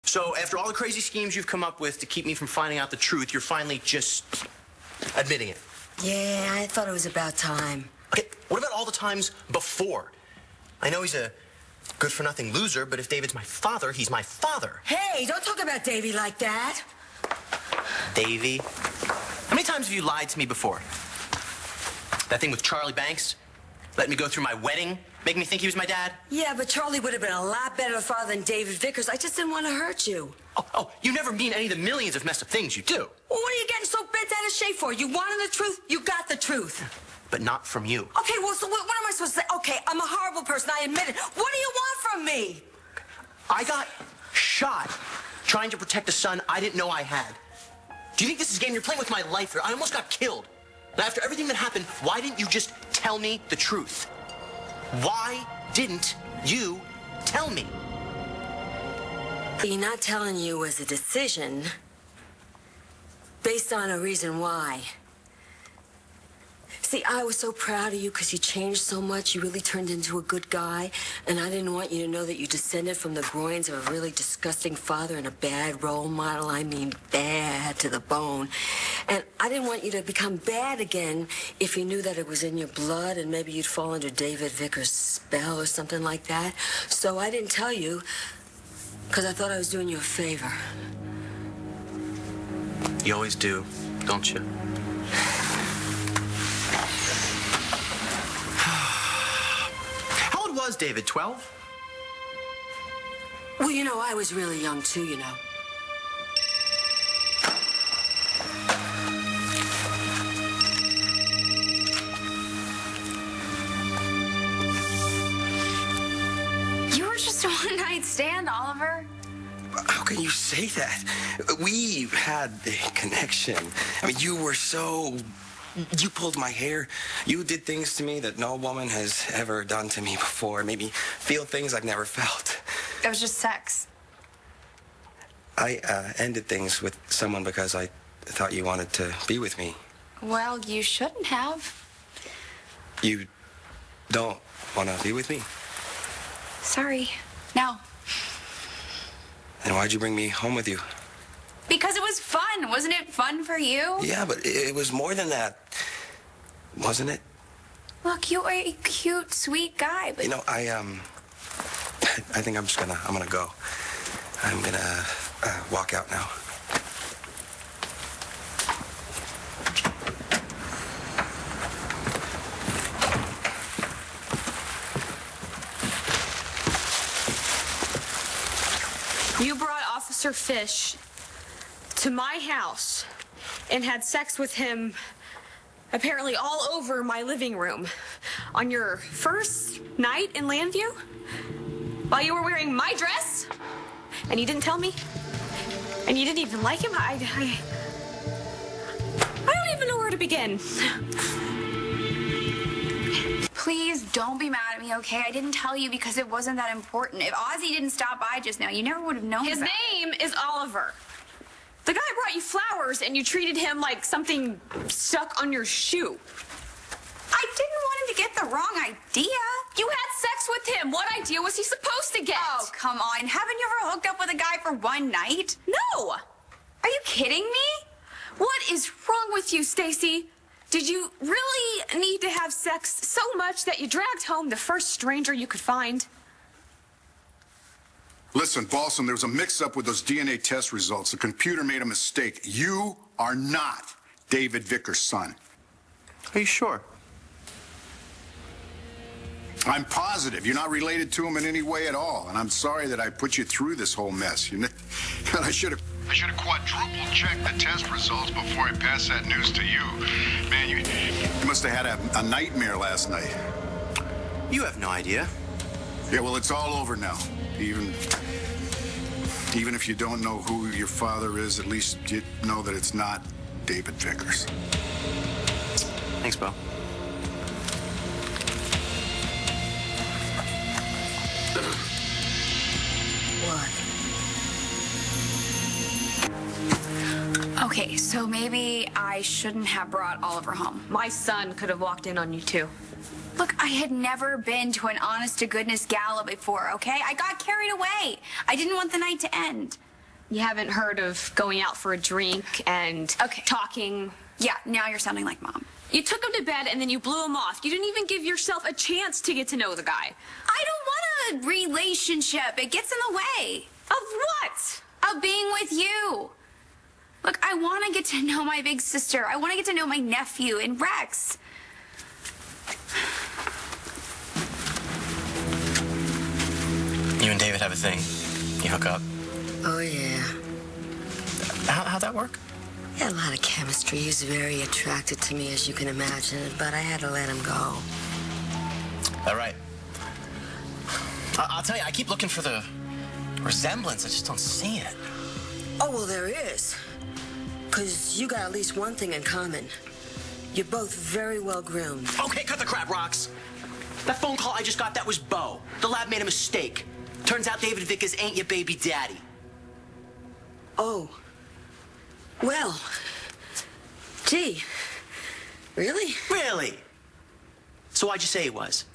So after all the crazy schemes you've come up with to keep me from finding out the truth, you're finally just admitting it. Yeah, I thought it was about time. Okay, what about all the times before? I know he's a good-for-nothing loser, but if David's my father, he's my father. Hey, don't talk about Davy like that. Davy? How many times have you lied to me before? That thing with Charlie Banks? Letting me go through my wedding? Making me think he was my dad? Yeah, but Charlie would have been a lot better a father than David Vickers. I just didn't want to hurt you. Oh, you never mean any of the millions of messed up things you do. Well, what are you getting so bent out of shape for? You wanted the truth, you got the truth. But not from you. Okay, well, so what am I supposed to say? Okay, I'm a horrible person, I admit it. What do you want from me? I got shot trying to protect a son I didn't know I had. Do you think this is a game? You're playing with my life here. I almost got killed. Now, after everything that happened, why didn't you just tell me the truth? Why didn't you tell me? You're not telling you was a decision based on a reason why. See, I was so proud of you because you changed so much. You really turned into a good guy. And I didn't want you to know that you descended from the groins of a really disgusting father and a bad role model. I mean, bad to the bone. And I didn't want you to become bad again if you knew that it was in your blood and maybe you'd fall under David Vickers' spell or something like that. So I didn't tell you because I thought I was doing you a favor. You always do, don't you? How old was David, 12? Well, you know, I was really young too, you know. You were just a one-night stand, Oliver. How can you say that? We had a connection. I mean, you were so... You pulled my hair. You did things to me that no woman has ever done to me before. Made me feel things I've never felt. It was just sex. I ended things with someone because I thought you wanted to be with me. Well, you shouldn't have. You don't want to be with me? Sorry. No. Then why'd you bring me home with you? Because it was fun. Wasn't it fun for you? Yeah, but it was more than that. Wasn't it? Look, you are a cute, sweet guy, but... You know, I think I'm gonna go. I'm gonna walk out now. You brought Officer Fish to my house and had sex with him apparently all over my living room on your first night in Landview while you were wearing my dress and you didn't tell me and you didn't even like him. I don't even know where to begin. Please don't be mad at me, okay? I didn't tell you because it wasn't that important. If Ozzy didn't stop by just now, you never would have known. His name is Oliver. The guy brought you flowers and you treated him like something stuck on your shoe. I didn't want him to get the wrong idea. You had sex with him. What idea was he supposed to get? Oh, come on. Haven't you ever hooked up with a guy for one night? No. Are you kidding me? What is wrong with you, Stacy? Did you really need to have sex so much that you dragged home the first stranger you could find? Listen, Balsco, there was a mix-up with those DNA test results. The computer made a mistake. You are not David Vickers' son. Are you sure? I'm positive. You're not related to him in any way at all. And I'm sorry that I put you through this whole mess. I should have quadruple checked the test results before I passed that news to you. Man, you must have had a nightmare last night. You have no idea. Yeah, well, it's all over now. Even if you don't know who your father is, at least you know that it's not David Vickers. Thanks, Bo. What? Okay, so maybe I shouldn't have brought Oliver home. My son could have walked in on you, too. Look, I had never been to an honest-to-goodness gala before, okay? I got carried away. I didn't want the night to end. you haven't heard of going out for a drink and talking. Yeah, now you're sounding like Mom. You took him to bed and then you blew him off. You didn't even give yourself a chance to get to know the guy. I don't want a relationship. It gets in the way. Of what? Of being with you. Look, I want to get to know my big sister. I want to get to know my nephew and Rex. You and David have a thing. You hook up. Oh, yeah. How'd that work? He had a lot of chemistry. He's very attracted to me, as you can imagine, but I had to let him go. All right. I'll tell you, I keep looking for the resemblance. I just don't see it. Oh, well, there is. Because you got at least one thing in common. You're both very well groomed. Okay, cut the crap, Rox. That phone call I just got, that was Bo. The lab made a mistake. Turns out David Vickers ain't your baby daddy. Oh. Well. Gee. Really? Really? So why'd you say he was?